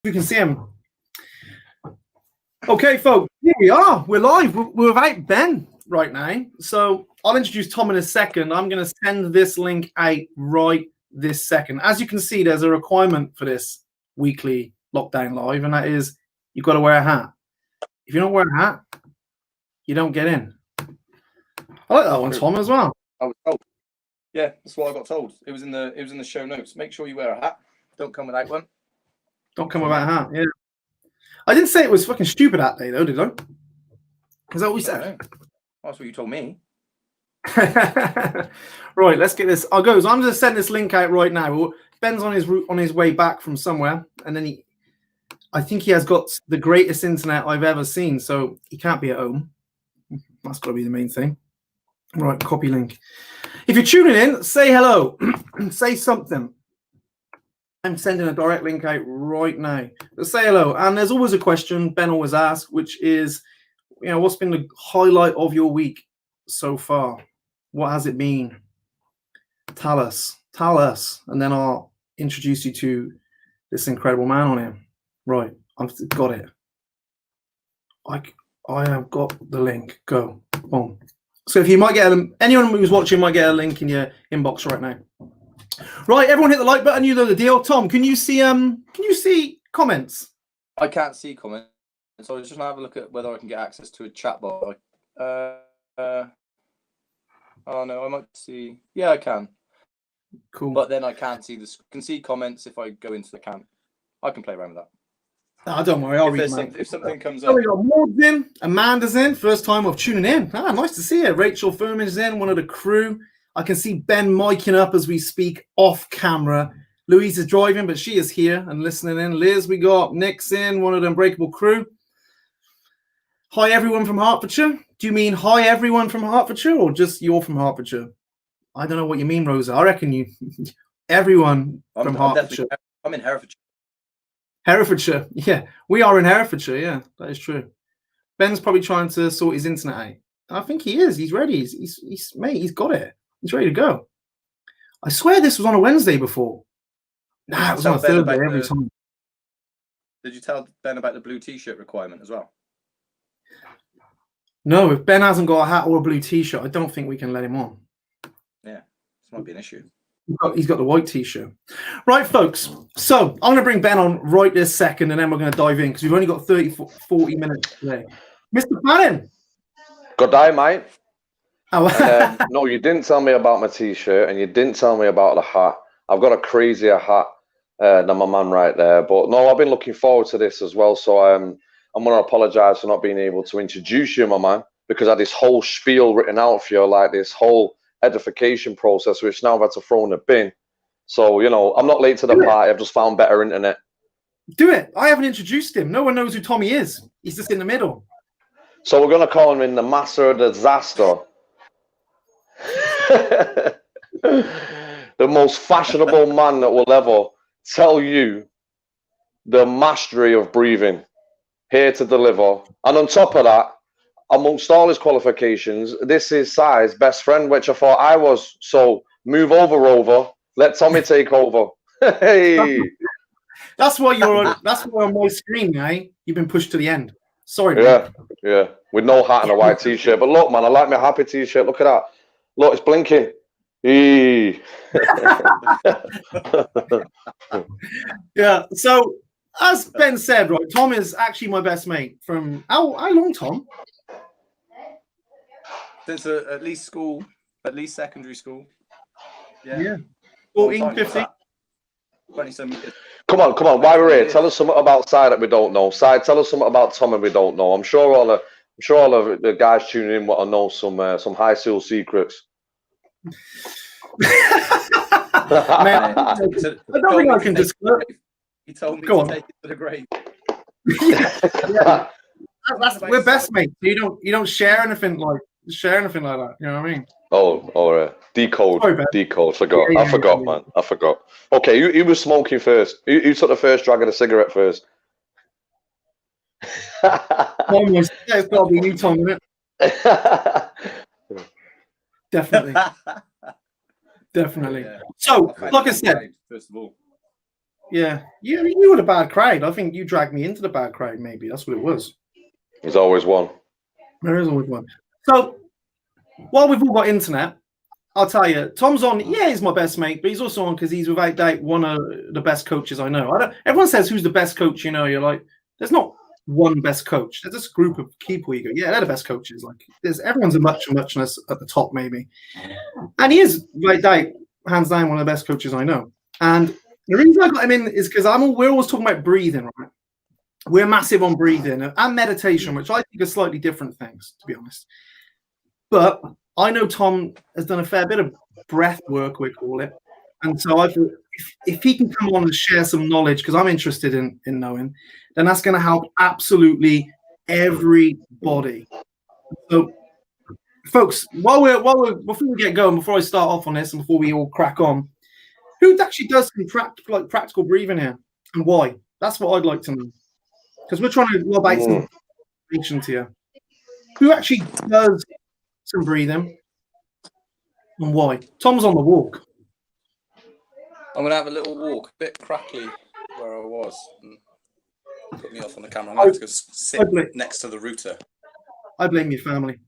You can see him. Okay, folks, here we are. We're live. We're without Ben right now. So I'll introduce Tom in a second. I'm going to send this link out right this second. As you can see, there's a requirement for this weekly lockdown live, and that is you've got to wear a hat. If you don't wear a hat, you don't get in. I like that one, Tom, as well. I was told. Yeah, that's what I got told. It was in the show notes. Make sure you wear a hat. Don't come without one. Don't come without a hat. Yeah. I didn't say it was fucking stupid that day, though, did I? Is that what we said? That's what you told me. Right, let's get this. I'm going to send this link out right now. Ben's on his way back from somewhere, and then I think he has got the greatest internet I've ever seen, so he can't be at home. That's got to be the main thing. Right, copy link. If you're tuning in, say hello. Say something. I'm sending a direct link out right now. But say hello. And there's always a question Ben always asks, which is, what's been the highlight of your week so far? What has it been? Tell us. And then I'll introduce you to this incredible man on here. Right, I've got it. I have got the link. Go. Boom. So if you might get anyone who's watching might get a link in your inbox right now. Right, everyone hit the like button. You know the deal. Tom, can you see comments? I can't see comments, so I was just gonna have a look at whether I can get access to a chat bar. Oh no, I might see. Yeah, I can. Cool. But then I can't see can see comments if I go into the camp. I can play around with that. Oh, don't worry, I'll read them. If something comes up. We got Maud's in, Amanda's in, first time of tuning in. Nice to see you. Rachel Furman's in, one of the crew. I can see Ben miking up as we speak off camera. Louise is driving, but she is here and listening in. Liz, we got Nick's in, one of the Unbreakable crew. Hi, everyone from Hertfordshire. Do you mean hi, everyone from Hertfordshire, or just you're from Hertfordshire? I don't know what you mean, Rosa. I reckon everyone from Hertfordshire. I'm in Herefordshire. Herefordshire. Yeah, we are in Herefordshire. Yeah, that is true. Ben's probably trying to sort his internet out. I think he is. He's ready. He's got it. He's ready to go. I swear this was on a Wednesday before. Nah, it was on a Thursday every time. Did you tell Ben about the blue t-shirt requirement as well? No, if Ben hasn't got a hat or a blue t-shirt, I don't think we can let him on. Yeah, this might be an issue. He's got the white t-shirt. Right, folks. So I'm going to bring Ben on right this second, and then we're going to dive in because we've only got 40 minutes today. Mr. Fannin. Good day, mate. No, you didn't tell me about my t-shirt, and you didn't tell me about the hat. I've got a crazier hat than my man right there. But no, I've been looking forward to this as well. So I'm going to apologise for not being able to introduce you, my man, because I had this whole spiel written out for you, like this whole edification process, which now I've had to throw in the bin. So, I'm not late to the party. I've just found better internet. Do it. I haven't introduced him. No one knows who Tommy is. He's just in the middle. So we're going to call him in the master of disaster. The most fashionable man that will ever tell you the mastery of breathing. Here to deliver. And on top of that, amongst all his qualifications, this is Si's best friend, which I thought I was. So move over, Rover. Let Tommy take over. Hey. That's why on my screen now. You've been pushed to the end. Sorry, man. Yeah. With no hat and a white t-shirt. But look, man, I like my happy t-shirt. Look at that. Look, it's blinking. Yeah. So as Ben said, right, Tom is actually my best mate from how long, Tom? Since at least secondary school. Yeah. 14, 15. 27 years. Come on. While we're here, tell us something about Si that we don't know. Si, tell us something about Tommy we don't know. I'm sure all of the guys tuning in want to know some high seal secrets. Man, I don't think I can disclose. He told me to take it to the grave. Yeah. We're best mates. You don't share anything like that. You know what I mean? Decode. Sorry, Decode. Forgot. I forgot, man. I forgot. Okay, you was smoking first. You took the first drag of the cigarette first. Almost. It's got to be you, Tom, isn't it? Definitely. Yeah. So, like I said, first of all. Yeah, you were the bad crowd. I think you dragged me into the bad crowd. Maybe that's what it was. There's always one. There is always one. So while we've all got internet, I'll tell you, Tom's on. Yeah, he's my best mate, but he's also on because he's without doubt one of the best coaches I know. Everyone says who's the best coach you know. You're like, there's not one best coach. There's this group of people you go, yeah, they're the best coaches. Like, everyone's a muchness at the top, maybe. And he is, without doubt, hands down, one of the best coaches I know. And the reason I got him in is because we're always talking about breathing, right? We're massive on breathing and meditation, which I think are slightly different things, to be honest. But I know Tom has done a fair bit of breath work, we call it. And so I thought if he can come on and share some knowledge, because I'm interested in knowing, then that's going to help absolutely everybody. So, folks, before we get going, before I start off on this and before we all crack on, who actually does some practical breathing here and why? That's what I'd like to know. Because we're trying to lob out some information to you. Who actually does some breathing and why? Tom's on the walk. I'm going to have a little walk, a bit crackly where I was. Put me off on the camera. I'm going to have to go sit next to the router. I blame your family.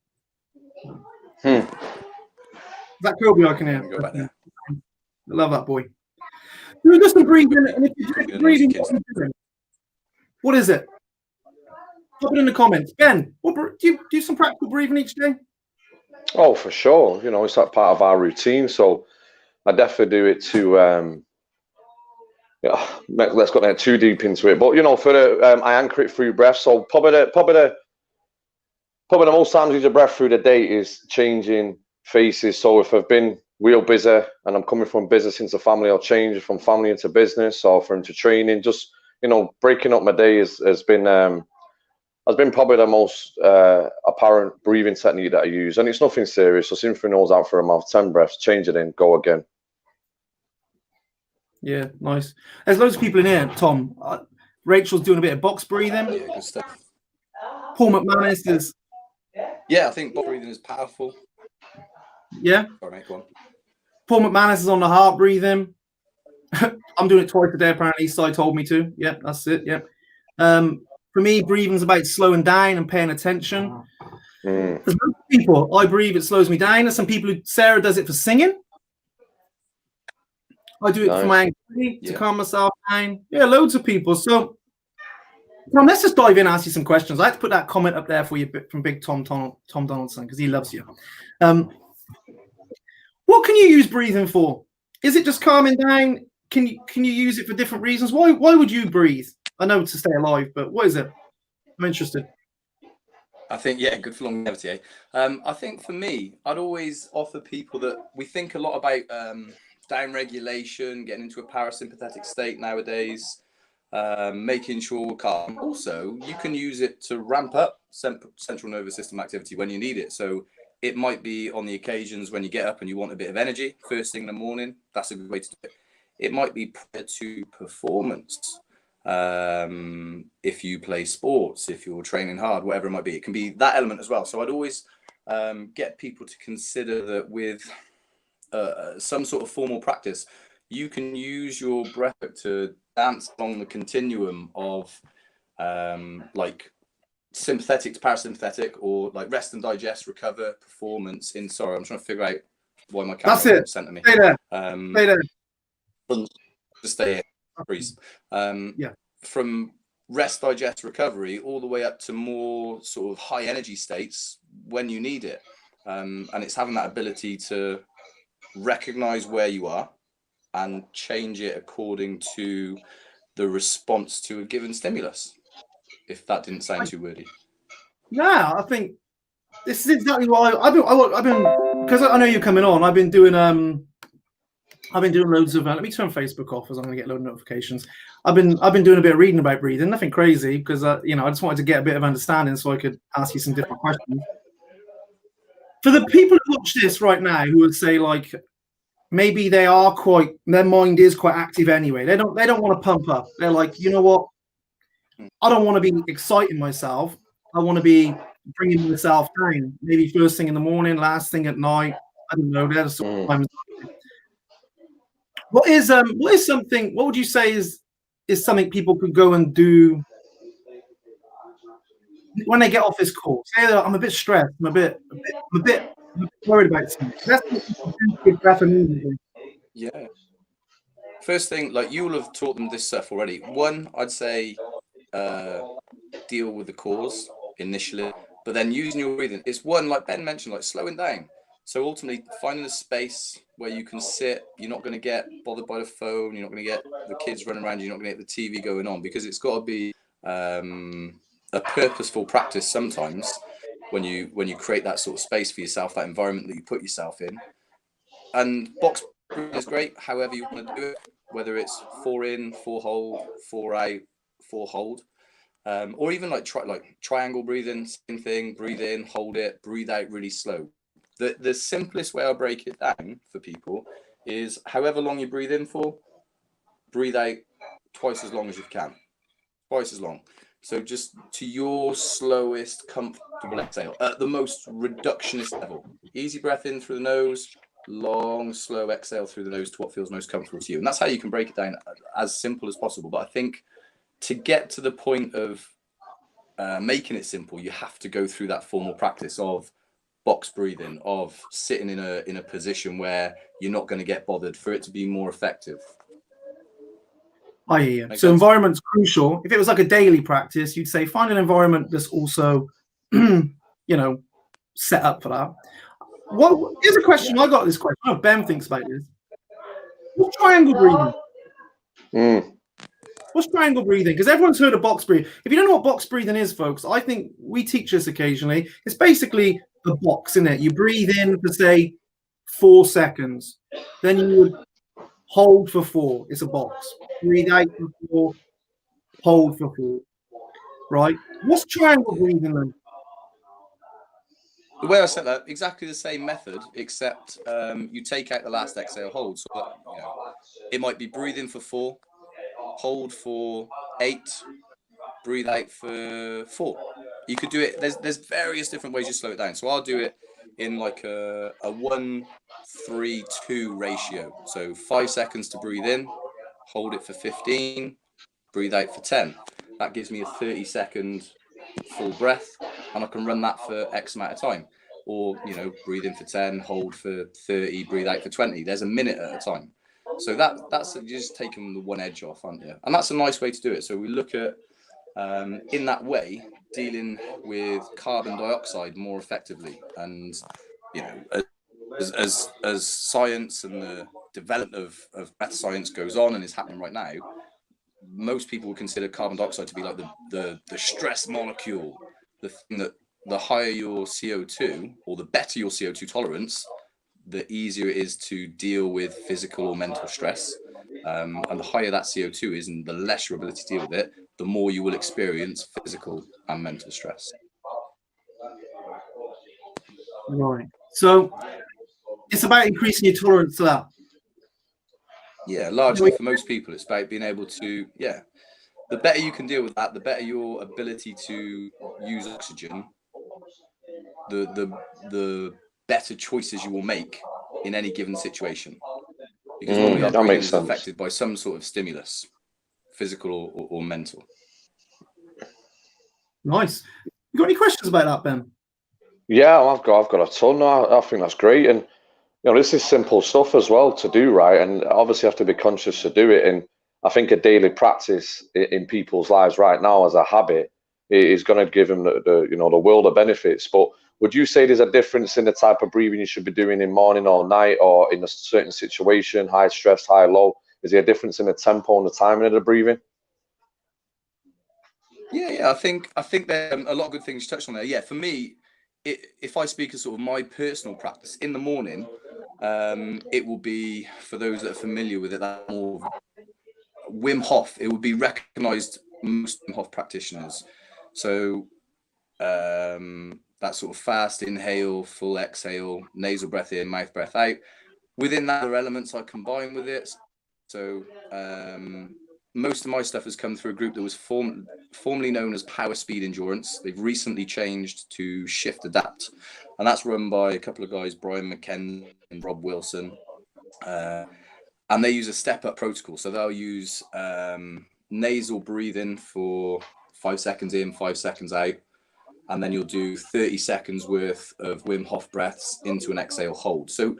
That Kobe I can hear. Go back there. I love that boy. Who does some breathing? And if you're breathing, what is it? Put it in the comments. Ben, do you do some practical breathing each day? Oh, for sure. It's that part of our routine. So I definitely do it to, let's not get too deep into it. But, I anchor it through breath. So probably the most times I use a breath through the day is changing faces. So if I've been real busy and I'm coming from business into family, I'll change from family into business or from into training. Just, breaking up my day has been probably the most apparent breathing technique that I use. And it's nothing serious. So in through nose, out through mouth, 10 breaths, change it in, go again. Yeah, nice. There's loads of people in here, Tom. Rachel's doing a bit of box breathing. Yeah, good stuff. Paul McManus is. Yeah, I think box breathing is powerful. Yeah. Sorry, mate, go on. Paul McManus is on the heart breathing. I'm doing it twice a day, apparently. Si told me to. Yeah, that's it. Yeah. For me, breathing's about slowing down and paying attention. There's most people, I breathe, it slows me down. There's some people Sarah does it for singing. I do it for my anxiety, to calm myself down. Yeah, loads of people. So, Tom, let's just dive in and ask you some questions. I had to put that comment up there for you from Big Tom Donaldson, because he loves you. What can you use breathing for? Is it just calming down? Can you use it for different reasons? Why would you breathe? I know to stay alive, but what is it? I'm interested. I think, good for longevity. Eh? I think for me, I'd always offer people that we think a lot about down regulation, getting into a parasympathetic state nowadays, making sure we're calm. Also, you can use it to ramp up central nervous system activity when you need it. So it might be on the occasions when you get up and you want a bit of energy first thing in the morning. That's a good way to do it. It might be prior to performance. If you play sports, if you're training hard, whatever it might be, it can be that element as well. So I'd always get people to consider that with some sort of formal practice, you can use your breath to dance along the continuum of like sympathetic to parasympathetic, or like rest and digest, recover, performance. Sorry, I'm trying to figure out why my camera sent to me. Stay there. Stay there. Just stay here, please. From rest, digest, recovery, all the way up to more sort of high energy states when you need it. And it's having that ability to recognize where you are and change it according to the response to a given stimulus. If that didn't sound too wordy. No, I think this is exactly what I've been because I know you're coming on. I've been doing loads of. Let me turn Facebook off, as I'm going to get loads of notifications. I've been doing a bit of reading about breathing, nothing crazy, because I just wanted to get a bit of understanding so I could ask you some different questions. For the people who watch this right now, who would say like maybe their mind is quite active anyway. They don't want to pump up. They're like, you know what? I don't want to be exciting myself. I want to be bringing myself down. Maybe first thing in the morning, last thing at night. I don't know. There's sometimes. What would you say is is something people could go and do when they get off this call. Say that I'm a bit stressed, I'm a bit worried about something. That's what you can do to your breath immediately. Yeah. First thing, like you will have taught them this stuff already. One, I'd say deal with the cause initially, but then using your breathing. It's one, like Ben mentioned, like slowing down. So ultimately finding a space where you can sit, you're not going to get bothered by the phone, you're not going to get the kids running around, you're not going to get the TV going on, because it's got to be a purposeful practice sometimes when you create that sort of space for yourself, that environment that you put yourself in. And box breathing is great, however you want to do it, whether it's 4 in, 4 hold, 4 out, 4 hold. Or even like triangle breathing, same thing, breathe in, hold it, breathe out really slow. The simplest way I'll break it down for people is however long you breathe in for, breathe out twice as long as you can. Twice as long. So just to your slowest, comfortable exhale at the most reductionist level. Easy breath in through the nose, long, slow exhale through the nose to what feels most comfortable to you. And that's how you can break it down as simple as possible. But I think to get to the point of making it simple, you have to go through that formal practice of box breathing, of sitting in a position where you're not going to get bothered, for it to be more effective. I hear you. So environment's crucial. If it was like a daily practice, you'd say find an environment that's also, set up for that. Here's a question. I got this question. I know Ben thinks about this. What's triangle breathing? What's triangle breathing? Because everyone's heard of box breathing. If you don't know what box breathing is, folks, I think we teach this occasionally. It's basically a box, isn't it? You breathe in for, say, 4 seconds. Then you would hold for 4. It's a box. Breathe out for 4. Hold for 4. Right? What's triangle breathing then? The way I said that, exactly the same method, except you take out the last exhale, hold. So it might be breathe in for 4, hold for 8, breathe out for 4. You could do it. There's various different ways you slow it down. So I'll do it in like a 1-3-2 ratio. So 5 seconds to breathe in, hold it for 15, breathe out for 10. That gives me a 30-second full breath, and I can run that for X amount of time. Or, breathe in for 10, hold for 30, breathe out for 20. There's a minute at a time. So that's you're just taking the one edge off, aren't you? And that's a nice way to do it. So we look at, in that way, dealing with carbon dioxide more effectively. And, as science and the development of breath science goes on and is happening right now, most people would consider carbon dioxide to be like the stress molecule, the thing that the higher your CO2 or the better your CO2 tolerance, the easier it is to deal with physical or mental stress. And the higher that CO2 is and the less your ability to deal with it, the more you will experience physical and mental stress. Right. So it's about increasing your tolerance to that. Yeah, largely for most people, it's about being able to, the better you can deal with that, the better your ability to use oxygen, the better choices you will make in any given situation. Because normally our breathing is affected by some sort of stimulus, physical or mental. Nice. You got any questions about that, Ben? Yeah, I've got a ton. I think that's great, and this is simple stuff as well to do, right? And obviously, you have to be conscious to do it. And I think a daily practice in people's lives right now as a habit is going to give them the world of benefits. But would you say there's a difference in the type of breathing you should be doing in morning or night, or in a certain situation, high stress, high low? Is there a difference in the tempo and the timing of the breathing? Yeah, I think there are a lot of good things you touched on there. Yeah, for me, if I speak as sort of my personal practice in the morning, it will be, for those that are familiar with it, that more Wim Hof. It would be recognised most Wim Hof practitioners. So that sort of fast inhale, full exhale, nasal breath in, mouth breath out. Within that, there are elements I combine with it. So most of my stuff has come through a group that was formerly known as Power Speed Endurance. They've recently changed to Shift Adapt, and that's run by a couple of guys, Brian McKenzie and Rob Wilson. And they use a step-up protocol. So they'll use nasal breathing for 5 seconds in, 5 seconds out. And then you'll do 30 seconds worth of Wim Hof breaths into an exhale hold. So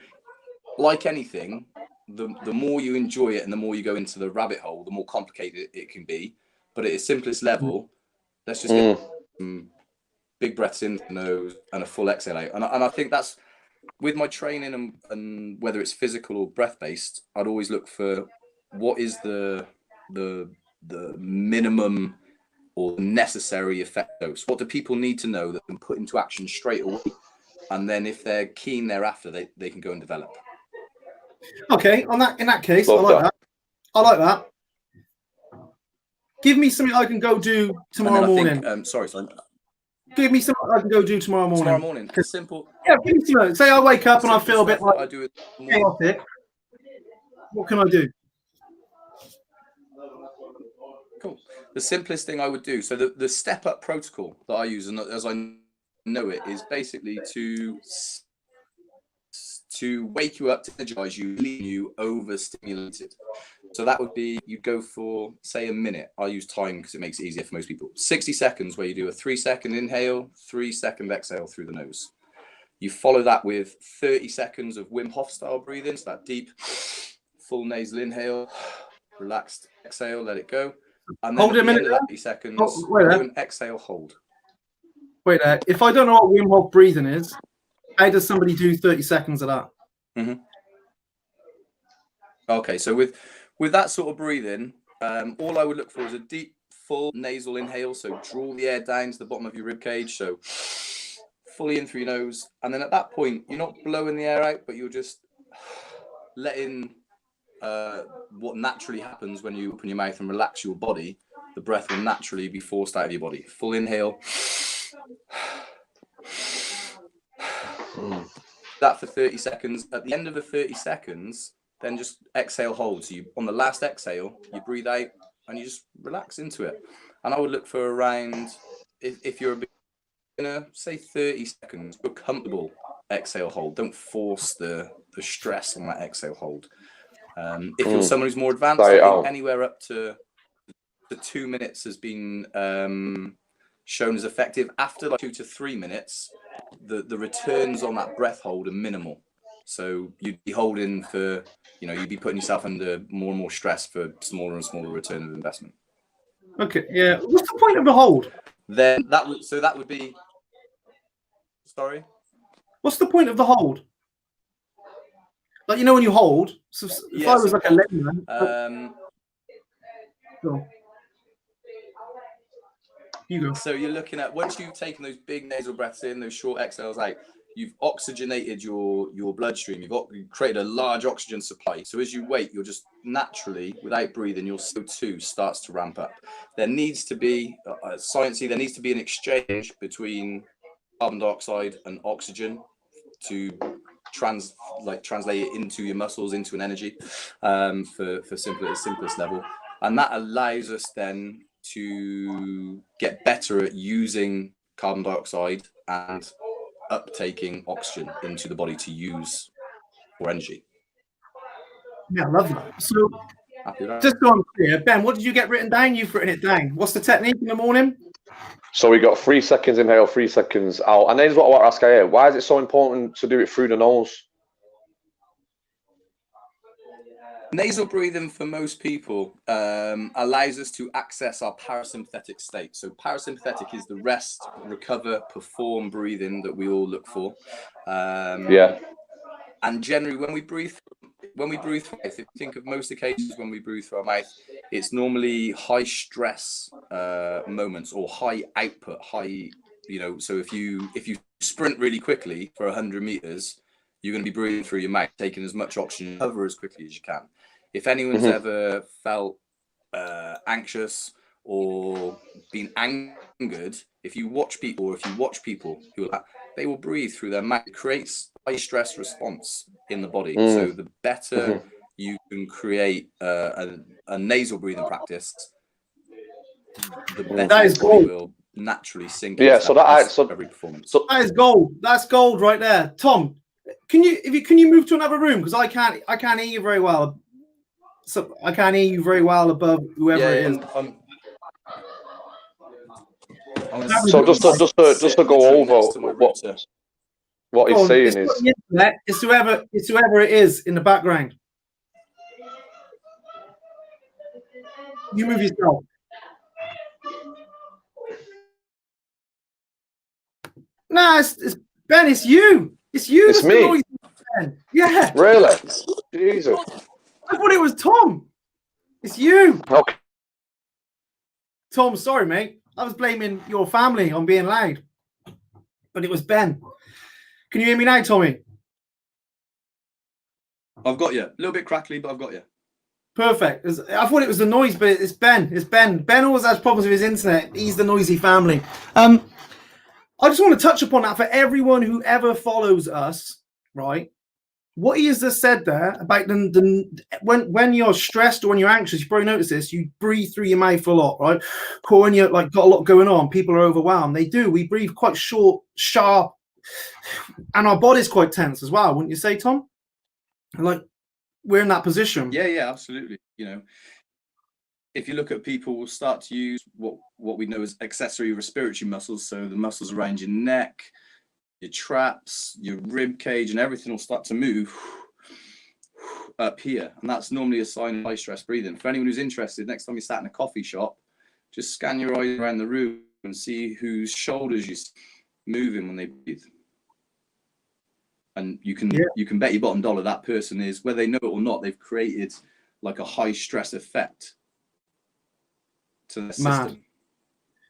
like anything, the more you enjoy it and the more you go into the rabbit hole, the more complicated it can be. But at its simplest level, let's just get some big breaths in the nose and a full exhale out. And I think that's, with my training and whether it's physical or breath-based, I'd always look for what is the minimum or necessary effect dose. What do people need to know that can put into action straight away? And then if they're keen thereafter, they can go and develop. Okay, in that case, I like that. Give me something I can go do tomorrow morning. Sorry. Give me something I can go do tomorrow morning. Tomorrow morning, simple. Yeah, give me something. Say I wake up and I feel a bit like chaotic. What can I do? Cool. The simplest thing I would do. So the step up protocol that I use, and as I know it, is basically to wake you up, to energize you, leave you overstimulated. So that would be, you go for, say, a minute. I use time because it makes it easier for most people. 60 seconds where you do a 3-second inhale, 3-second exhale through the nose. You follow that with 30 seconds of Wim Hof style breathing. So that deep, full nasal inhale, relaxed exhale, let it go. And then hold at a the minute. end of that 30 seconds, do an exhale hold. Wait there. If I don't know what Wim Hof breathing is, how does somebody do 30 seconds of that? Okay, so with that sort of breathing, all I would look for is a deep, full nasal inhale. So draw the air down to the bottom of your rib cage. So fully in through your nose. And then at that point, you're not blowing the air out, but you're just letting what naturally happens when you open your mouth and relax your body. The breath will naturally be forced out of your body. Full inhale. That for 30 seconds. At the end of the 30 seconds, then just exhale, hold. So you, on the last exhale, you breathe out and you just relax into it. And I would look for around, if you're a beginner, say 30 seconds. You're comfortable, exhale, hold. Don't force the stress on that exhale, hold. If you're someone who's more advanced, I think anywhere up to 2 minutes has been shown as effective. After like 2 to 3 minutes, the returns on that breath hold are minimal. So you'd be holding for, you'd be putting yourself under more and more stress for smaller and smaller return of investment. Okay, yeah. What's the point of the hold? Then that would be. Sorry. What's the point of the hold? Like, when you hold. So if I was like a layman. You go. So you're looking at, once you've taken those big nasal breaths in, those short exhales out, you've oxygenated your bloodstream. You've created a large oxygen supply. So as you wait, you're just naturally, without breathing, your CO2 starts to ramp up. There needs to be, sciencey, there needs to be an exchange between carbon dioxide and oxygen to translate it into your muscles, into an energy, for simplest level. And that allows us then to get better at using carbon dioxide and uptaking oxygen into the body to use for energy. Yeah, I love that. So just so I'm clear, Ben, what did you get written down? You've written it down. What's the technique in the morning? So we got 3 seconds inhale, 3 seconds out. And here's what I want to ask here. Why is it so important to do it through the nose? Nasal breathing for most people allows us to access our parasympathetic state. So parasympathetic is the rest, recover, perform breathing that we all look for. And generally, when we breathe through, if you think of most occasions when we breathe through our mouth, it's normally high stress moments or high output, so if you sprint really quickly for 100 meters, you're going to be breathing through your mouth, taking as much oxygen, cover as quickly as you can. If anyone's ever felt anxious or been angered, if you watch people who they will breathe through their mouth, it creates high stress response in the body. So the better you can create a nasal breathing practice, the better your body will naturally sink into every performance. So that is gold. That's gold right there. Tom, can you move to another room, because I can't hear you very well. So I can't hear you very well above whoever it is. So just to go over what he's saying is, it's whoever it is in the background. You move yourself. No, it's Ben. It's you. It's you. It's me. Ben. Yeah. Really? Jesus. I thought it was Tom. It's you. Okay. Tom, sorry, mate. I was blaming your family on being loud, but it was Ben. Can you hear me now, Tommy? I've got you. A little bit crackly, but I've got you. Perfect. I thought it was the noise, but it's Ben. It's Ben. Ben always has problems with his internet. He's the noisy family. I just want to touch upon that for everyone who ever follows us, right? What he has just said there about when you're stressed or when you're anxious, you probably notice this, you breathe through your mouth a lot, right? Or when you're like got a lot going on, people are overwhelmed. They do. We breathe quite short, sharp, and our body's quite tense as well, wouldn't you say, Tom? Like we're in that position. Yeah, absolutely. You know, if you look at people will start to use what we know as accessory respiratory muscles, so the muscles around your neck, your traps, your rib cage, and everything will start to move up here, and that's normally a sign of high stress breathing. For anyone who's interested, next time you sat in a coffee shop, just scan your eyes around the room and see whose shoulders you're moving when they breathe, and you can bet your bottom dollar that person is, whether they know it or not, they've created like a high stress effect to the system.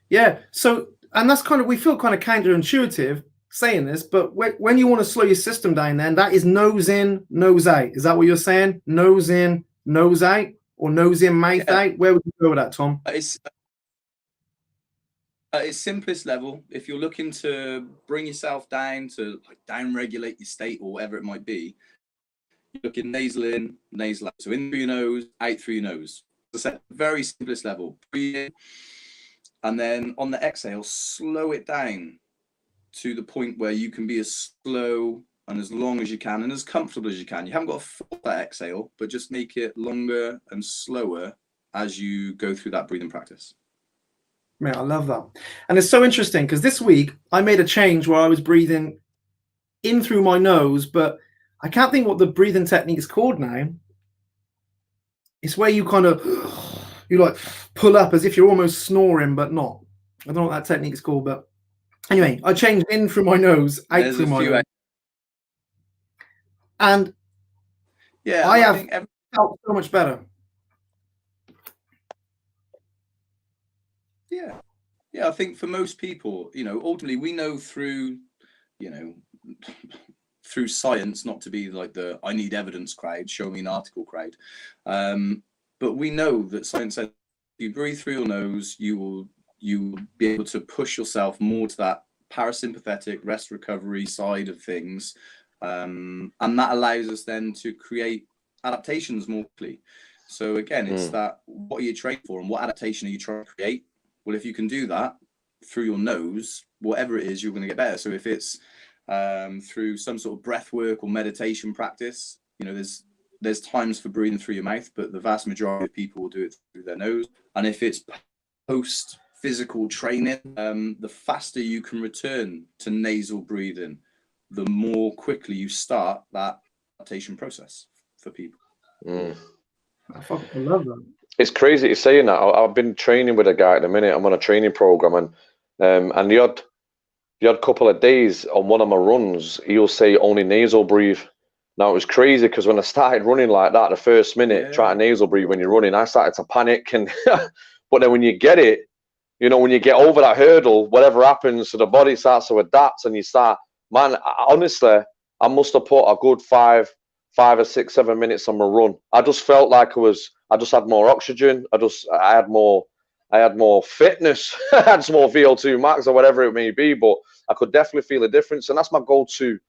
Yeah, so, and that's kind of, we feel kind of counterintuitive saying this, but when you want to slow your system down, then that is nose in, nose out. Is that what you're saying? Nose in, nose out, or nose in, mouth out? Where would you go with that, Tom? At its simplest level, if you're looking to bring yourself down to like down regulate your state or whatever it might be, you're looking nasal in, nasal out. So in through your nose, out through your nose. As I said, very simplest level. Breathe in, and then on the exhale, slow it down to the point where you can be as slow and as long as you can and as comfortable as you can. You haven't got to force that exhale, but just make it longer and slower as you go through that breathing practice. Man, I love that. And it's so interesting because this week I made a change where I was breathing in through my nose, but I can't think what the breathing technique is called now. It's where you kind of, you like pull up as if you're almost snoring, but not. I don't know what that technique is called, but anyway, I changed in through my nose, out through my nose. And yeah, I have felt so much better. Yeah, I think for most people, you know, ultimately we know through, you know, through science, not to be like the I need evidence crowd, show me an article crowd, but we know that science says if you breathe through your nose, you will be able to push yourself more to that parasympathetic rest recovery side of things, and that allows us then to create adaptations more quickly. So again, it's that what are you trained for and what adaptation are you trying to create? Well, if you can do that through your nose, whatever it is, you're going to get better. So if it's through some sort of breath work or meditation practice, you know, there's times for breathing through your mouth, but the vast majority of people will do it through their nose. And if it's post physical training, the faster you can return to nasal breathing, the more quickly you start that adaptation process for people. I fucking love that. It's crazy you're saying that. I've been training with a guy at the minute. I'm on a training program, and the odd couple of days on one of my runs, he'll say only nasal breathe. Now it was crazy because when I started running like that, the first minute trying to nasal breathe when you're running, I started to panic. And but then when you get it, you know, when you get over that hurdle, whatever happens, so the body starts to adapt, and you start. Man, honestly, I must have put a good 5 or 6, 7 minutes on my run. I just felt like I just had more oxygen. I had more fitness. I had some more VO2 max or whatever it may be, but I could definitely feel a difference. And that's my go-to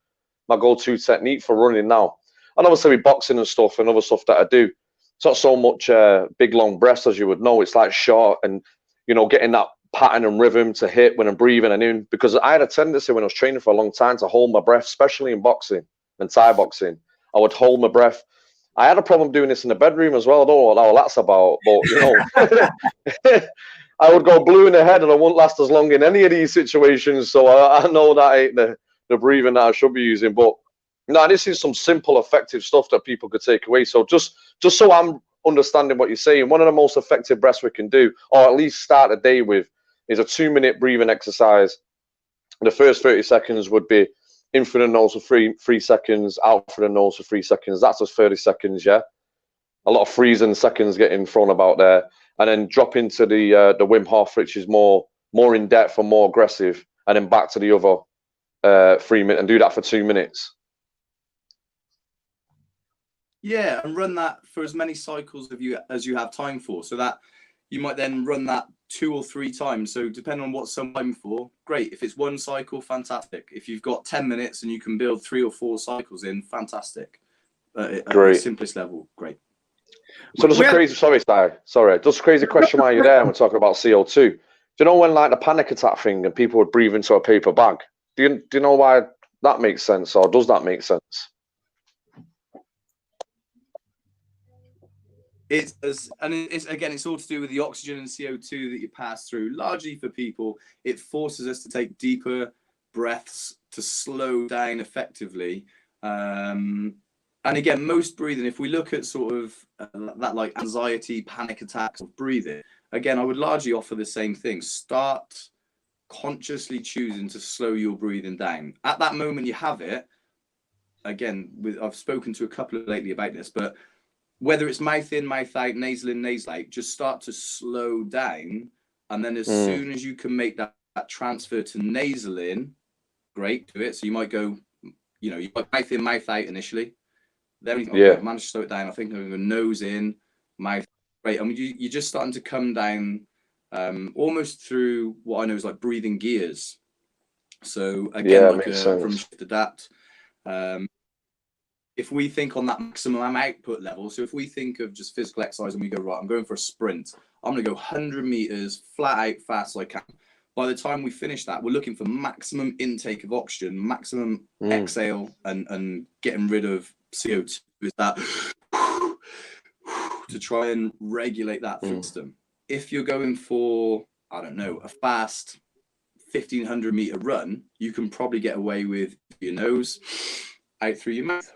technique for running now. And obviously with boxing and stuff and other stuff that I do, it's not so much big long breaths as you would know. It's like short and, you know, getting that pattern and rhythm to hit when I'm breathing and in. Because I had a tendency when I was training for a long time to hold my breath, especially in boxing and Thai boxing. I would hold my breath I had a problem doing this in the bedroom as well. I don't know what all that's about, but you know, I would go blue in the head and I wouldn't last as long in any of these situations. So I know that ain't the breathing that I should be using. But no, this is some simple, effective stuff that people could take away. So just so I'm understanding what you're saying, one of the most effective breaths we can do, or at least start a day with, is a 2-minute breathing exercise. The first 30 seconds would be in through the nose for 3 seconds, out through the nose for 3 seconds. That's just 30 seconds, yeah? A lot of freezing seconds getting thrown about there. And then drop into the Wim Hof, which is more in depth and more aggressive. And then back to the other 3 minutes and do that for 2 minutes. Yeah, and run that for as many cycles as you have time for. So that you might then run that 2 or 3 times. So depending on what some time for, great. If it's 1 cycle, fantastic. If you've got 10 minutes and you can build 3 or 4 cycles in, fantastic. At the simplest level, great. So there's a crazy, sorry, just a crazy question while you're there and we're talking about CO2. Do you know when like the panic attack thing and people would breathe into a paper bag? Do you know why that makes sense, or does that make sense? It's all to do with the oxygen and CO2 that you pass through. Largely for people, it forces us to take deeper breaths to slow down effectively. And again, most breathing, if we look at sort of that like anxiety, panic attacks of breathing, again, I would largely offer the same thing. Start consciously choosing to slow your breathing down. At that moment you have it, again, I've spoken to a couple of lately about this, but whether it's mouth in, mouth out, nasal in, nasal out, just start to slow down. And then as soon as you can make that transfer to nasal in, great, do it. So you might go, you might mouth in, mouth out initially. Then I've managed to slow it down. I think I'm going to nose in, mouth. Right. I mean, you're just starting to come down almost through what I know is like breathing gears. So again, from shift adapt. If we think on that maximum output level, so if we think of just physical exercise and we go, right, I'm going for a sprint. I'm going to go 100 meters flat out fast as I can. By the time we finish that, we're looking for maximum intake of oxygen, maximum exhale, and getting rid of CO2 is that to try and regulate that system. If you're going for, I don't know, a fast 1500 meter run, you can probably get away with your nose out through your mouth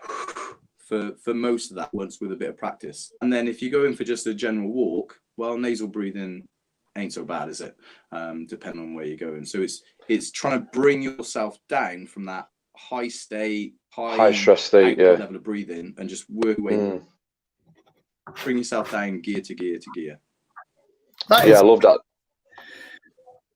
for most of that once with a bit of practice. And then if you go in for just a general walk, well, nasal breathing ain't so bad, is it? Depending on where you're going. So it's trying to bring yourself down from that high state, high stress state, level of breathing, and just work away. Bring yourself down gear to gear to gear. I love that.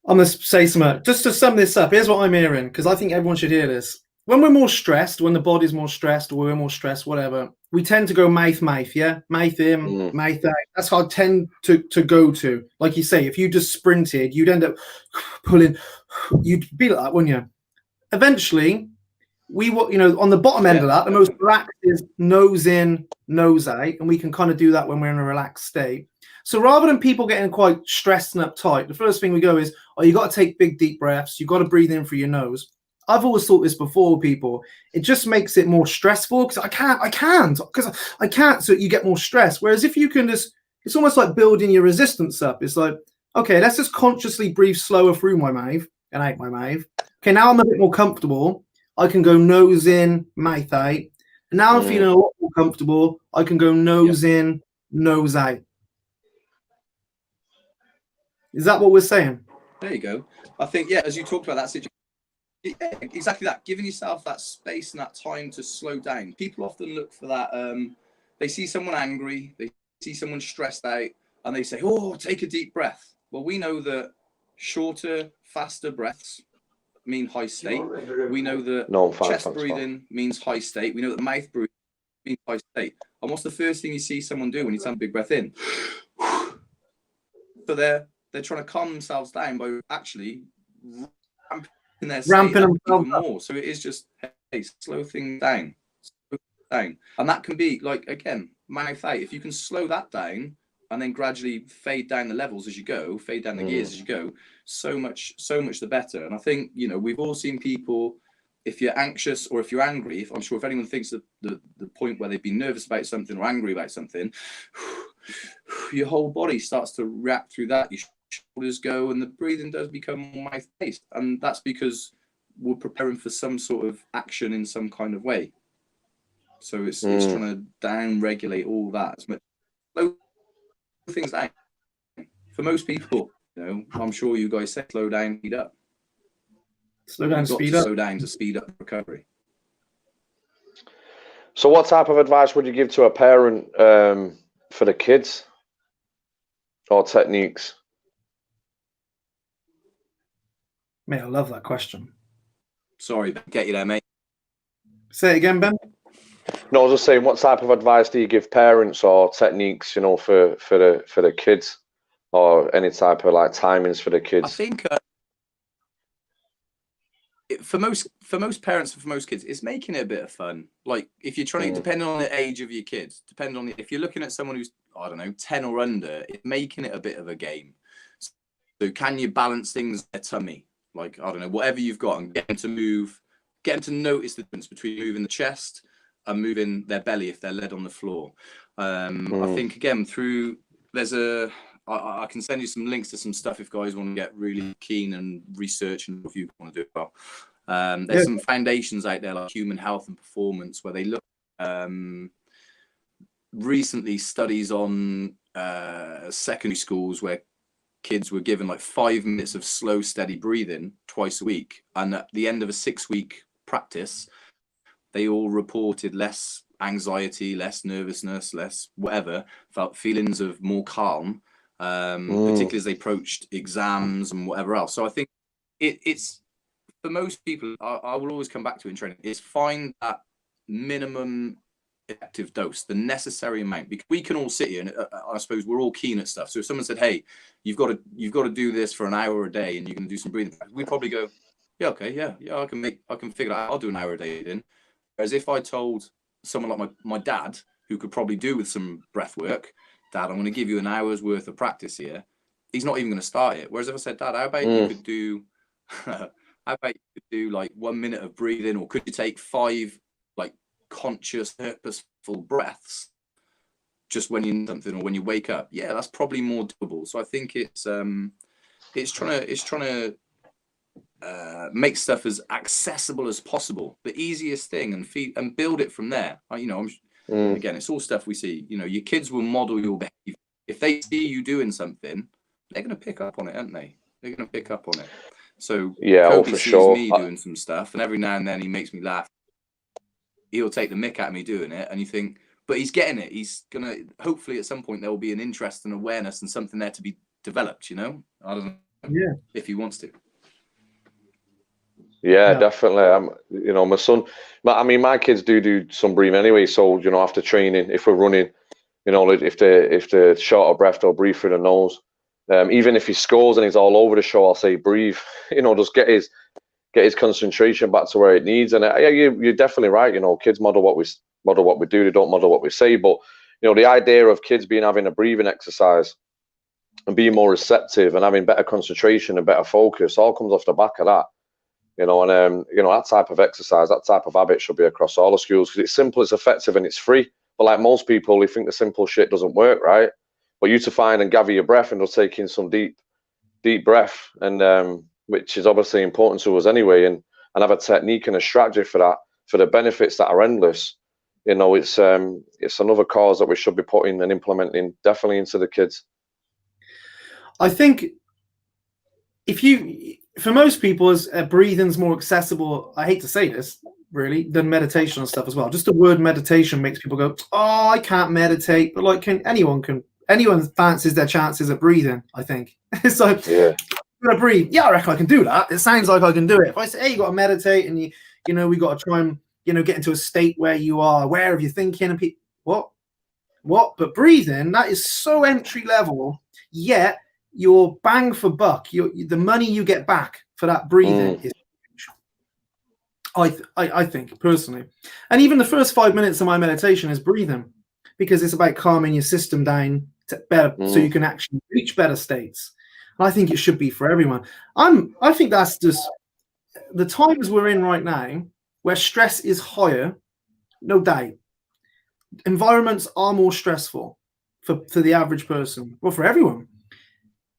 I'm going to say something. Just to sum this up, here's what I'm hearing, because I think everyone should hear this. When we're more stressed, when the body's more stressed, or we're more stressed, whatever, we tend to go mouth, yeah? Mouth in, mouth out. That's how I tend to go to. Like you say, if you just sprinted, you'd end up pulling, you'd be like that, wouldn't you? Eventually, on the bottom end of that, the most relaxed is nose in, nose out, and we can kind of do that when we're in a relaxed state. So rather than people getting quite stressed and uptight, the first thing we go is, you got to take big, deep breaths. You've got to breathe in through your nose. I've always thought this before, people. It just makes it more stressful because I can't. So you get more stress. Whereas if you can it's almost like building your resistance up. It's like, okay, let's just consciously breathe slower through my mouth and out my mouth. Okay, now I'm a bit more comfortable. I can go nose in, mouth out. And now I'm feeling a lot more comfortable. I can go nose in, nose out. Is that what we're saying? There you go. I think, as you talked about that situation, exactly that, giving yourself that space and that time to slow down. People often look for that. They see someone angry, they see someone stressed out, and they say, take a deep breath. Well, we know that shorter, faster breaths mean high state. We know that chest breathing means high state. We know that mouth breathing means high state. And what's the first thing you see someone do when you take a big breath in? So they're trying to calm themselves down by actually ramping them even more. So it is just, hey, slow things down. And that can be like, again, mouth out. If you can slow that down and then gradually fade down the levels as you go, fade down the gears as you go, so much the better. And I think, we've all seen people if you're anxious or if you're angry, I'm sure if anyone thinks that the point where they've been nervous about something or angry about something, your whole body starts to react through that. Your shoulders go and the breathing does become more mouth-based. And that's because we're preparing for some sort of action in some kind of way. So it's trying to down-regulate all that as much. Slow things down. For most people, I'm sure you guys say slow down, speed up. Slow down, speed up. Slow down to speed up recovery. So what type of advice would you give to a parent for the kids, or techniques? Mate, I love that question. Sorry, get you there, mate. Say it again, Ben. No, I was just saying, what type of advice do you give parents or techniques, for the kids, or any type of like timings for the kids? I think for most parents and for most kids, it's making it a bit of fun. Like if you're trying, depending on the age of your kids, if you're looking at someone who's, I don't know, 10 or under, it's making it a bit of a game. So can you balance things in their tummy? Like, I don't know, whatever you've got, and get them to move, get them to notice the difference between moving the chest and moving their belly if they're led on the floor. I think again I can send you some links to some stuff if guys want to get really keen and research, and if you want to do it well. There's some foundations out there like Human Health and Performance where they look recently studies on secondary schools where kids were given like 5 minutes of slow, steady breathing twice a week. And at the end of a 6-week practice, they all reported less anxiety, less nervousness, less whatever, felt feelings of more calm, particularly as they approached exams and whatever else. So I think it's for most people, I will always come back to in training, is find that minimum effective dose, the necessary amount, because we can all sit here and I suppose we're all keen at stuff. So if someone said, hey, you've got to do this for an hour a day and you can do some breathing, we'd probably go, yeah, okay, yeah, I can figure it out. I'll do an hour a day then. Whereas if I told someone like my dad, who could probably do with some breath work, Dad, I'm going to give you an hour's worth of practice here, he's not even going to start it. Whereas if I said, Dad, how about you could do like 1 minute of breathing, or could you take 5 like conscious, purposeful breaths just when you need something or when you wake up? Yeah, that's probably more doable. So I think it's trying to make stuff as accessible as possible, the easiest thing, and build it from there. Again, it's all stuff we see. Your kids will model your behavior. If they see you doing something, they're going to pick up on it, aren't they? They're going to pick up on it. So yeah, Kobe for sees sure. me doing some stuff, and every now and then he makes me laugh. He'll take the mick at me doing it, and you think, but he's getting it. He's gonna, hopefully at some point there will be an interest and awareness and something there to be developed. I don't know. Yeah, if he wants to. Yeah, definitely. My son, my kids do some breathing anyway. So, after training, if we're running, if they're short of breath, they'll breathe through the nose. Even if he scores and he's all over the show, I'll say breathe. Just get his concentration back to where it needs. And you're definitely right. Kids model what we do. They don't model what we say. But the idea of kids having a breathing exercise and being more receptive and having better concentration and better focus all comes off the back of that. That type of exercise, that type of habit should be across all the schools because it's simple, it's effective, and it's free. But like most people, they think the simple shit doesn't work, right? But you to find and gather your breath and just take in some deep breath, and which is obviously important to us anyway, and have a technique and a strategy for that, for the benefits that are endless. It's another cause that we should be putting and implementing definitely into the kids. I think for most people, as breathing's more accessible, I hate to say this, really, than meditation and stuff as well. Just the word meditation makes people go, oh, I can't meditate. But like, anyone fancies their chances at breathing, I think. It's like, yeah. I'm gonna breathe. Yeah, I reckon I can do that. It sounds like I can do it. If I say, hey, you got to meditate, and we got to try and get into a state where you are aware of your thinking, and what? But breathing, that is so entry level. Yet your bang for buck, the money you get back for that breathing is huge. I think personally, and even the first 5 minutes of my meditation is breathing, because it's about calming your system down to better, so you can actually reach better states. And I think it should be for everyone. I think that's just the times we're in right now. where stress is higher, no doubt. Environments are more stressful for the average person, well, for everyone.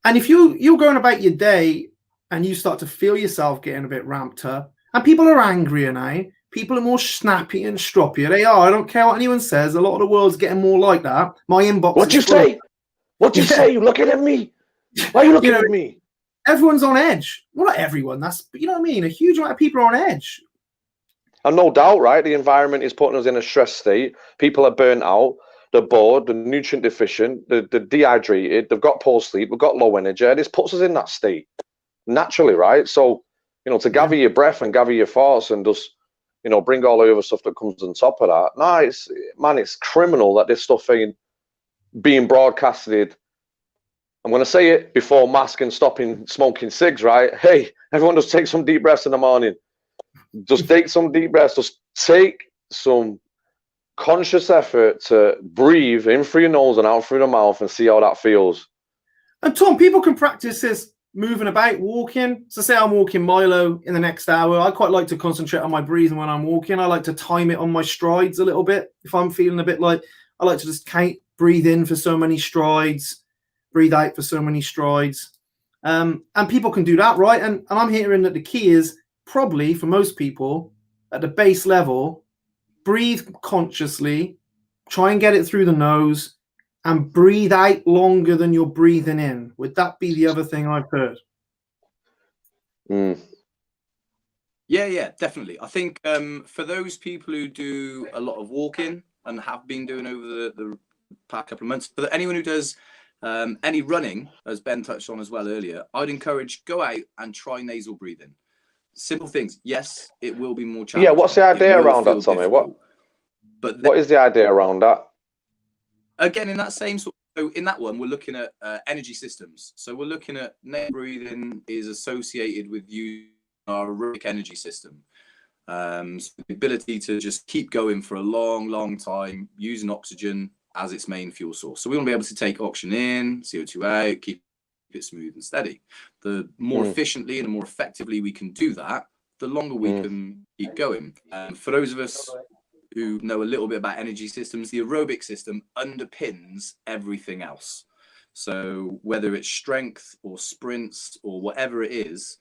And if you're going about your day and you start to feel yourself getting a bit ramped up, and people are angrier now, people are more snappy and stroppier. They are. I don't care what anyone says. A lot of the world's getting more like that. My inbox. What'd you say? What'd you say? You're looking at me. Why are you looking at me? Everyone's on edge. Well, not everyone. That's, you know what I mean? A huge amount of people are on edge. And no doubt, right? The environment is putting us in a stress state. People are burnt out. They're bored. They're nutrient deficient. They're dehydrated. They've got poor sleep. We've got low energy. This puts us in that state naturally, right? So, you know, to gather your breath and gather your thoughts and just, you know, bring all the other stuff that comes on top of that. No, it's criminal that this stuff ain't being broadcasted. I'm going to say it before mask and stopping smoking cigs, right? Hey, everyone just take some deep breaths in the morning. Just take some deep breaths. Just take some conscious effort to breathe in through your nose and out through the mouth and see how that feels. And Tom, people can practice this moving about, walking. So say I'm walking Milo in the next hour. I quite like to concentrate on my breathing when I'm walking. I like to time it on my strides a little bit. If I'm feeling a bit like, I like to just count, breathe in for so many strides, breathe out for so many strides. And people can do that, right? And I'm hearing that the key is probably for most people at the base level, breathe consciously, try and get it through the nose, and breathe out longer than you're breathing in. Would that be the other thing I've heard? Yeah, definitely. I think for those people who do a lot of walking and have been doing over the past couple of months, for anyone who does any running, as Ben touched on as well earlier, I'd encourage go out and try nasal breathing. Simple things. Yes, it will be more challenging. Yeah, what's the idea around that, Tommy? What is the idea around that? Again, in that same sort of, so in that one, we're looking at energy systems. So we're looking at nasal breathing is associated with using our aerobic energy system. So the ability to just keep going for a long time using oxygen as its main fuel source. So we want to be able to take oxygen in, CO2 out, keep it smooth and steady. The more efficiently and the more effectively we can do that, the longer we can keep going. For those of us who know a little bit about energy systems, the aerobic system underpins everything else. So whether it's strength or sprints or whatever it is,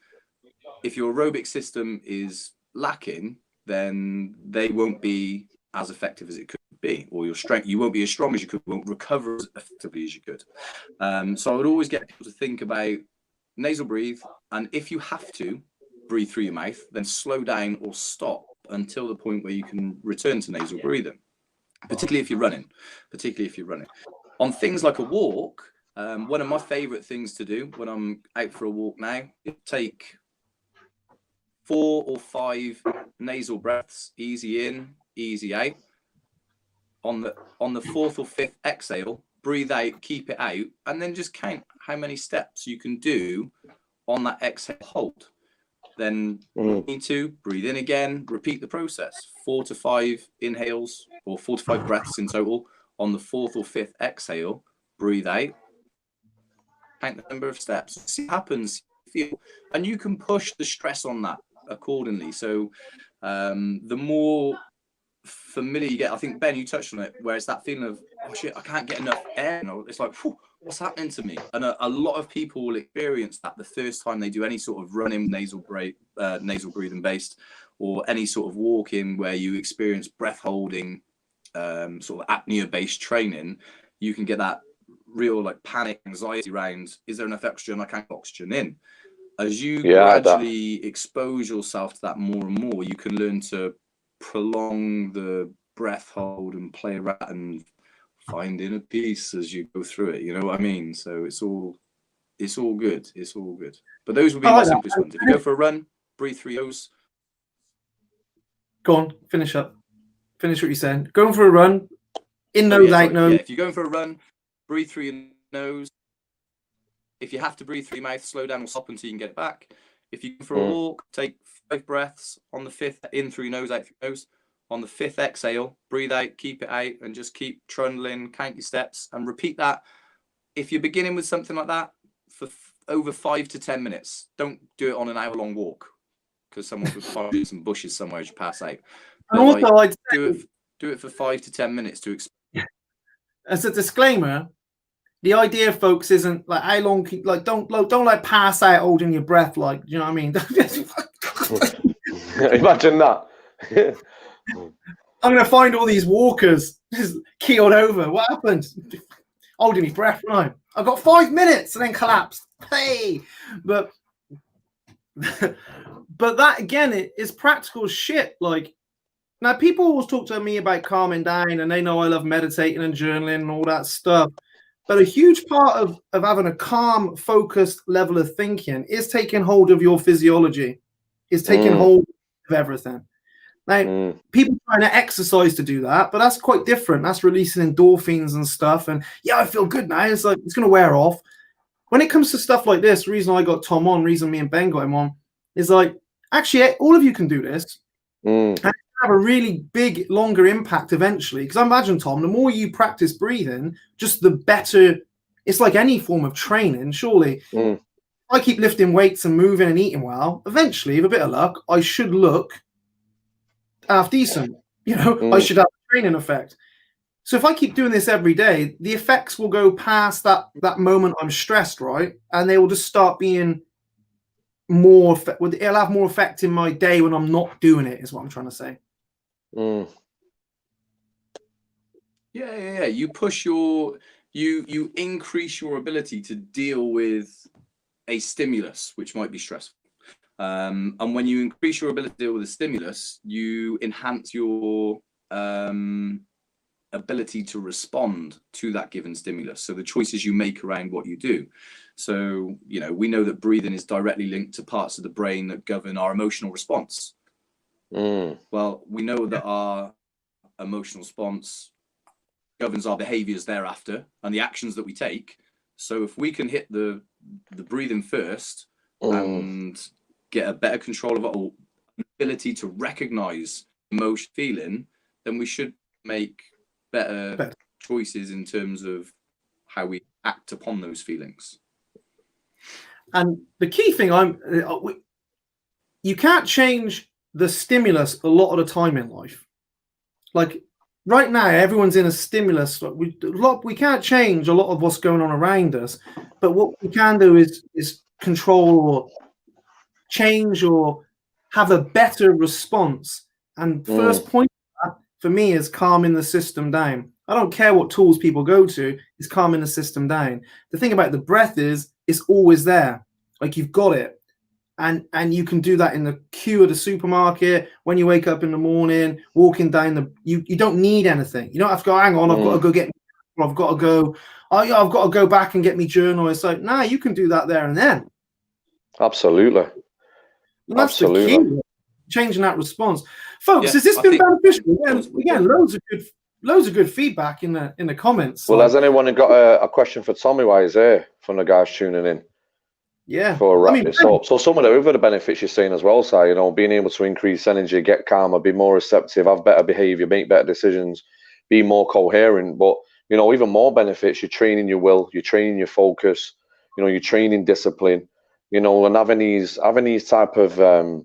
if your aerobic system is lacking, then they won't be as effective as it could be, or your strength, you won't be as strong as you could, won't recover as effectively as you could. So I would always get people to think about nasal breathe, and if you have to breathe through your mouth, then slow down or stop until the point where you can return to nasal breathing, particularly if you're running. On things like a walk, one of my favorite things to do when I'm out for a walk now is take 4 or 5 nasal breaths, easy in, easy out. On the 4th or 5th exhale, breathe out, keep it out, and then just count how many steps you can do on that exhale hold. Then need to breathe in again, repeat the process. 4 to 5 inhales or 4 to 5 breaths in total. On the 4th or 5th exhale, breathe out, count the number of steps, see what happens, feel, and you can push the stress on that accordingly. So the more familiar you get, I think Ben, you touched on it, where it's that feeling of, oh shit, I can't get enough air. It's like, what's happening to me? And a lot of people will experience that the first time they do any sort of running nasal breathing based, or any sort of walking where you experience breath holding, sort of apnea based training. You can get that real like panic, anxiety around, is there enough oxygen? I can't get oxygen in. As you gradually expose yourself to that more and more, you can learn to prolong the breath hold and play around and find inner peace as you go through it. You know what I mean? So it's all good. But those would be my simplest ones. If you go for a run, breathe through those. Go on, finish up. Finish what you're saying. Going for a run, in nose, out nose. Yeah, if you're going for a run, breathe through your nose. If you have to breathe through your mouth, slow down or stop until you can get it back. If you go for a walk, take 5 breaths. On the 5th, in through your nose, out through your nose. On the 5th exhale, breathe out, keep it out, and just keep trundling, count your steps, and repeat that. If you're beginning with something like that, for over 5 to 10 minutes. Don't do it on an hour-long walk. because someone could find some bushes somewhere as you pass out. And also, like, I'd do it for 5 to 10 minutes to explain. As a disclaimer, the idea, folks, isn't like how long, like don't like pass out holding your breath, like, you know what I mean? Imagine that. I'm gonna find all these walkers just keeled over. What happened? Holding my breath, right? I've got 5 minutes and then collapsed. Hey, but that again is practical shit. Like, now people always talk to me about calming down, and they know I love meditating and journaling and all that stuff. But a huge part of having a calm, focused level of thinking is taking hold of your physiology, is taking hold of everything. Now, people trying to exercise to do that, but that's quite different. That's releasing endorphins and stuff. And yeah, I feel good now. It's like, it's going to wear off. When it comes to stuff like this, the reason I got Tom on, reason me and Ben got him on, is like, actually, all of you can do this. And have a really big, longer impact eventually. Because I imagine, Tom, the more you practice breathing, just the better. It's like any form of training, surely. I keep lifting weights and moving and eating well. Eventually, with a bit of luck, I should look half decent. You know, I should have a training effect. So if I keep doing this every day, the effects will go past that moment I'm stressed, right? And they will just start being more. It'll have more effect in my day when I'm not doing it. Is what I'm trying to say. Yeah. You push you increase your ability to deal with a stimulus, which might be stressful. And when you increase your ability to deal with a stimulus, you enhance your ability to respond to that given stimulus. So the choices you make around what you do. So, you know, we know that breathing is directly linked to parts of the brain that govern our emotional response. Well, we know that our emotional response governs our behaviors thereafter and the actions that we take. So if we can hit the breathing first and get a better control of our ability to recognize emotion feeling, then we should make better choices in terms of how we act upon those feelings. And the key thing, you can't change the stimulus a lot of the time in life. Like right now, everyone's in a stimulus. We can't change a lot of what's going on around us, but what we can do is control or change or have a better response. And first point for me is calming the system down. I don't care what tools people go to, it's calming the system down. The thing about the breath is it's always there. Like, you've got it. And you can do that in the queue of the supermarket, when you wake up in the morning, walking down you don't need anything. You don't have to go, hang on, I've got to go get, I've got to go back and get me journal. It's like, nah, you can do that there and then. Absolutely. And that's the key, changing that response. Folks, has this been beneficial? Again, loads of good feedback in the comments. Well, has anyone got a question for Tommy while he's here from the guys tuning in? Yeah. Before I wrap this up. So some of the other benefits you're saying as well, Si, you know, being able to increase energy, get calmer, be more receptive, have better behavior, make better decisions, be more coherent. But, you know, even more benefits, you're training your will, you're training your focus, you know, you're training discipline, you know, and having these type of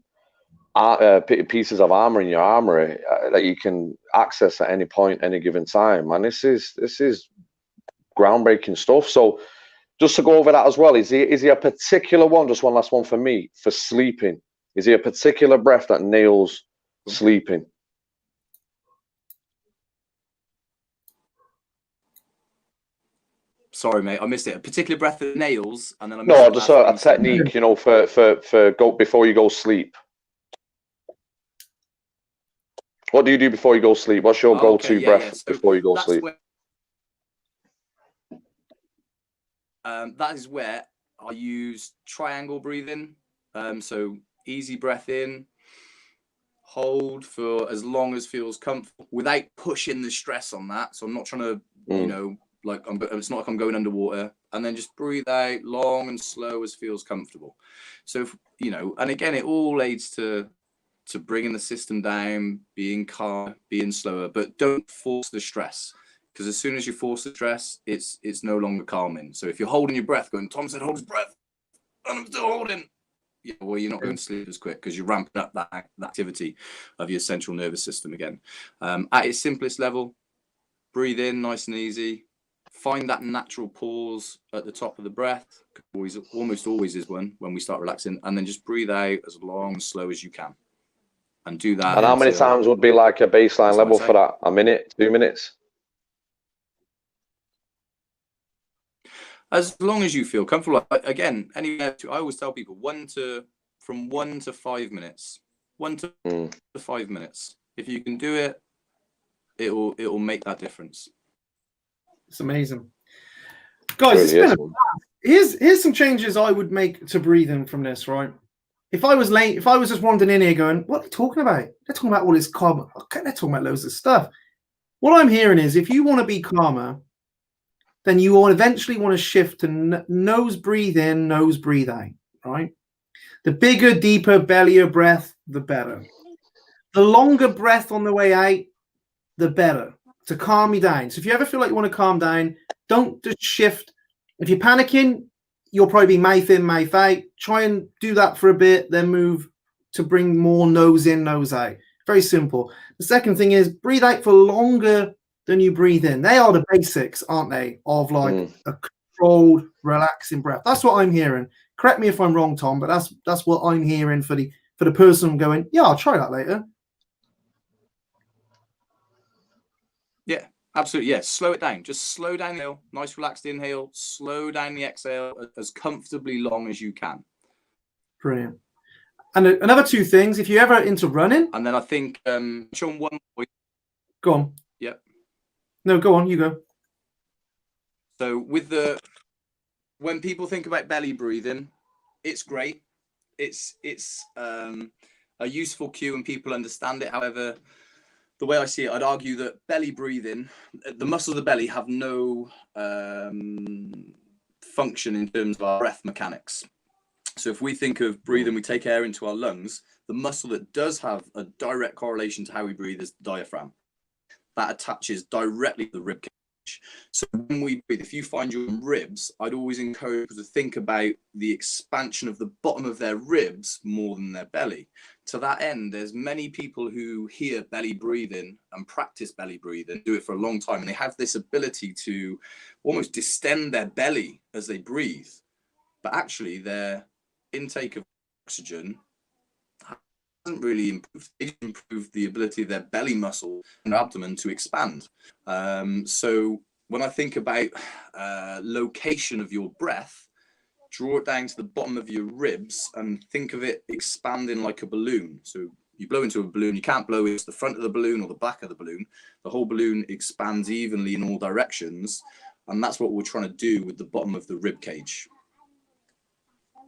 pieces of armor in your armory that you can access at any point, any given time. And this is groundbreaking stuff. So just to go over that as well, is he a particular one, just one last one for me, for sleeping? Is he a particular breath that nails sleeping? Sorry, mate, I missed it. A particular breath that nails, and then I missed no, just a technique, you know, for go before you go sleep. What do you do before you go sleep? What's your go-to breath so before you go sleep? That is where I use triangle breathing. So easy breath in, hold for as long as feels comfortable without pushing the stress on that. So I'm not trying to, you know, like it's not like I'm going underwater, and then just breathe out long and slow as feels comfortable. So, you know, and again, it all aids to bringing the system down, being calm, being slower, but don't force the stress. Because as soon as you force the stress, it's no longer calming. So if you're holding your breath, going, Tom said, hold his breath, and I'm still holding, well, you're not going to sleep as quick because you're ramping up that activity of your central nervous system again. At its simplest level, breathe in nice and easy. Find that natural pause at the top of the breath. Almost always is one when we start relaxing, and then just breathe out as long and slow as you can, and do that. And how many times would be like a baseline level for that? A minute, 2 minutes? As long as you feel comfortable. Again, anywhere I always tell people from 1 to 5 minutes. 1 to 5 minutes. If you can do it, it'll make that difference. It's amazing, guys. Really here's some changes I would make to breathing from this. Right, if I was just wandering in here going, "What are they talking about? They're talking about all this calm. Okay, they're talking about loads of stuff." What I'm hearing is, if you want to be calmer, then you will eventually want to shift to nose breathe in, nose breathe out. Right, the bigger, deeper, bellier breath, the better. The longer breath on the way out, the better, to calm you down. So if you ever feel like you want to calm down, don't just shift. If you're panicking, you'll probably be mouth in, mouth out. Try and do that for a bit, then move to bring more nose in, nose out. Very simple. The second thing is breathe out for longer than you breathe in. They are the basics, aren't they, of like a controlled, relaxing breath. That's what I'm hearing. Correct me if I'm wrong, Tom, but that's what I'm hearing for the person going, yeah, I'll try that later. Yeah, absolutely. Yeah, slow it down. Just slow down the inhale. Nice relaxed inhale. Slow down the exhale as comfortably long as you can. Brilliant. And another two things, if you're ever into running. And then I think Sean, one point. Go on. Yep. No, go on. You go. So when people think about belly breathing, it's great. It's a useful cue and people understand it. However, the way I see it, I'd argue that belly breathing, the muscles of the belly have no function in terms of our breath mechanics. So if we think of breathing, we take air into our lungs, the muscle that does have a direct correlation to how we breathe is the diaphragm. That attaches directly to the rib cage. So when we breathe, if you find your ribs, I'd always encourage people to think about the expansion of the bottom of their ribs more than their belly. To that end, there's many people who hear belly breathing and practice belly breathing, do it for a long time, and they have this ability to almost distend their belly as they breathe. But actually, their intake of oxygen hasn't really improved. It improved the ability of their belly muscle and abdomen to expand. So when I think about location of your breath, draw it down to the bottom of your ribs and think of it expanding like a balloon. So you blow into a balloon, you can't blow into the front of the balloon or the back of the balloon. The whole balloon expands evenly in all directions. And that's what we're trying to do with the bottom of the rib cage.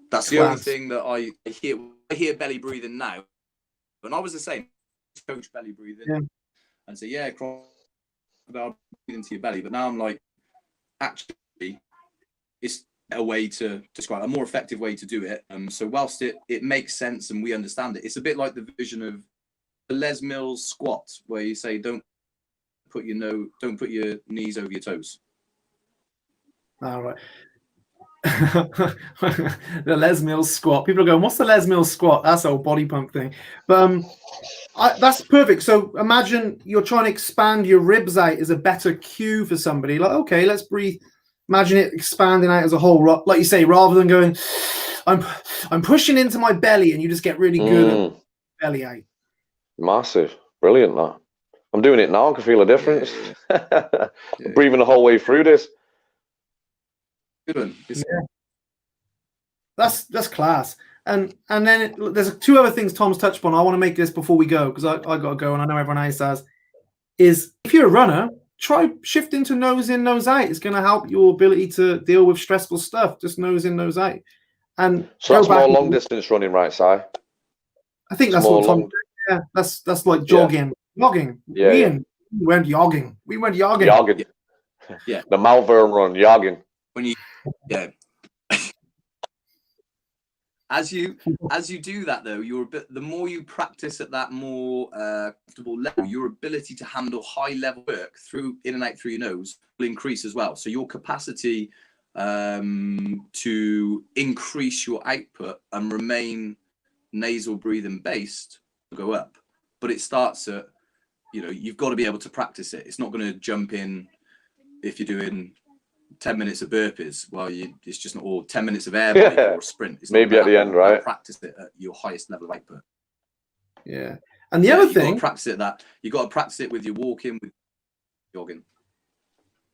That's the only thing that I hear belly breathing now. When I was the same, coach belly breathing and say, yeah, breathe into your belly. But now I'm like, actually, it's a way to describe a more effective way to do it. So whilst it makes sense and we understand it, it's a bit like the vision of the Les Mills squat, where you say don't put your knees over your toes. All right. The Les Mills squat. People are going, what's the Les Mills squat? That's old body pump thing. But that's perfect. So imagine you're trying to expand your ribs out as a better cue for somebody. Like, okay, let's breathe. Imagine it expanding out as a whole, like you say, rather than going, I'm pushing into my belly, and you just get really good at belly out. Massive. Brilliant, that. I'm doing it now. I can feel a difference. Yeah. Breathing the whole way through this. Good one. That's class. And then there's two other things Tom's touched upon. I want to make this before we go, because I got to go, and I know everyone else has. Is if you're a runner, try shifting to nose in, nose out. It's going to help your ability to deal with stressful stuff. Just nose in, nose out. And so that's more long distance running, right, Si? I think that's what Tom. Yeah, that's like jogging. Jogging. We went jogging. Jogging. Yeah. The Malvern run, jogging. When you as you do that though, the more you practice at that more comfortable level, your ability to handle high level work in and out through your nose will increase as well. So your capacity to increase your output and remain nasal breathing based, go up. But it starts at, you know, you've got to be able to practice it. It's not going to jump in if you're doing 10 minutes of burpees. Well, it's just not all 10 minutes of air bike or a sprint. It's maybe at the end, right? Practice it at your highest level of output. Yeah. And the other thing, you've got to practice it you've got to practice it with your walking, with jogging.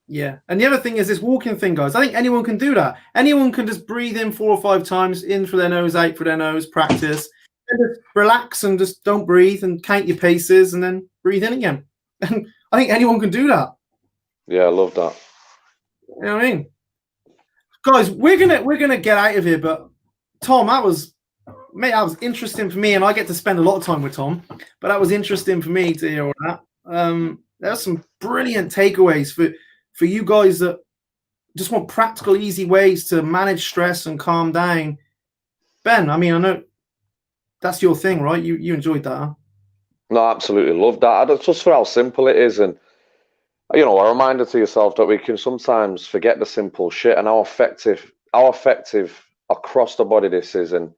Yeah. And the other thing is this walking thing, guys. I think anyone can do that. Anyone can just breathe in 4 or 5 times, in through their nose, out through their nose, practice. And just relax and just don't breathe and count your paces and then breathe in again. And I think anyone can do that. Yeah, I love that. You know what I mean? Guys, we're gonna get out of here, but Tom, that was interesting for me, and I get to spend a lot of time with Tom, but that was interesting for me to hear all that. There's some brilliant takeaways for you guys that just want practical, easy ways to manage stress and calm down. Ben, I mean, I know that's your thing, right? You enjoyed that, huh? No, absolutely love that. Just for how simple it is, and you know, a reminder to yourself that we can sometimes forget the simple shit and how effective across the body this is. And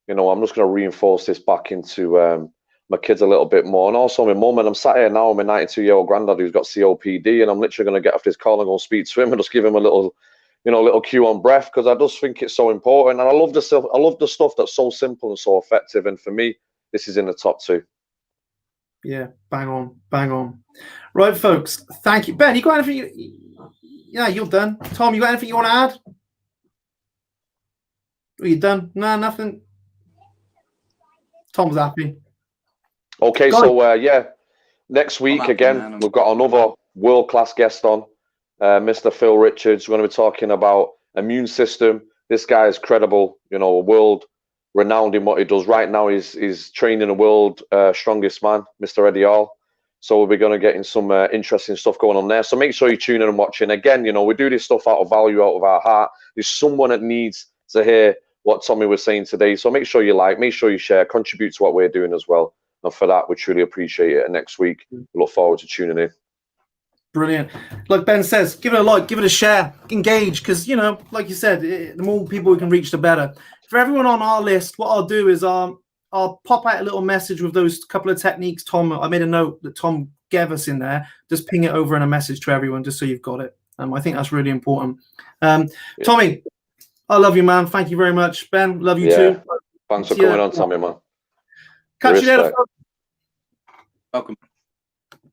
you know, I'm just going to reinforce this back into my kids a little bit more, and also my mum. And I'm sat here now, my 92-year-old granddad who's got COPD, and I'm literally going to get off this call and go speak to him and just give him a little, you know, little cue on breath, because I just think it's so important. And I love the stuff that's so simple and so effective. And for me, this is in the top 2. Yeah, bang on. Right, folks. Thank you, Ben. You got anything? Yeah, you're done. Tom, you got anything you want to add? Are you done? No, nothing. Tom's happy. Okay, so yeah, next week again, we've got another world-class guest on, Mr. Phil Richards. We're going to be talking about immune system. This guy is credible, you know, world renowned in what he does. Right now, he's training the world strongest man, Mr. Eddie Hall. So we'll be going to get in some interesting stuff going on there. So make sure you tune in and watching. Again, you know, we do this stuff out of value, out of our heart. There's someone that needs to hear what Tommy was saying today. So make sure you like, make sure you share, contribute to what we're doing as well. And for that, we truly appreciate it. And next week, we look forward to tuning in. Brilliant. Like Ben says, give it a like, give it a share, engage, because, you know, like you said, the more people we can reach, the better. For everyone on our list, what I'll do is I'll pop out a little message with those couple of techniques. Tom, I made a note that Tom gave us in there. Just ping it over in a message to everyone, just so you've got it. I think that's really important. Tommy, I love you, man. Thank you very much. Ben, love you too. Thanks for coming on, Tommy, man. Catch you later. Welcome.